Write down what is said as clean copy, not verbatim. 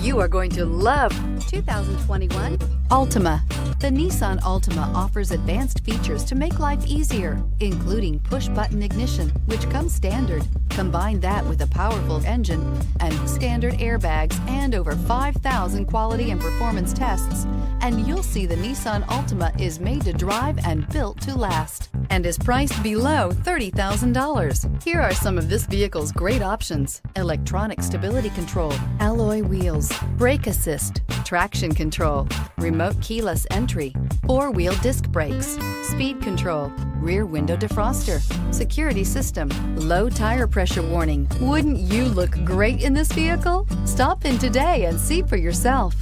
You are going to love 2021 Altima. The Nissan Altima offers advanced features to make life easier, including push-button ignition, which comes standard. Combine that with a powerful engine and standard airbags and over 5,000 quality and performance tests, and you'll see the Nissan Altima is made to drive and built to last, and is priced below $30,000. Here are some of this vehicle's great options: electronic stability control, alloy wheels, brake assist, traction control, remote keyless entry, four-wheel disc brakes, speed control, rear window defroster, security system, low tire pressure warning. Wouldn't you look great in this vehicle? Stop in today and see for yourself.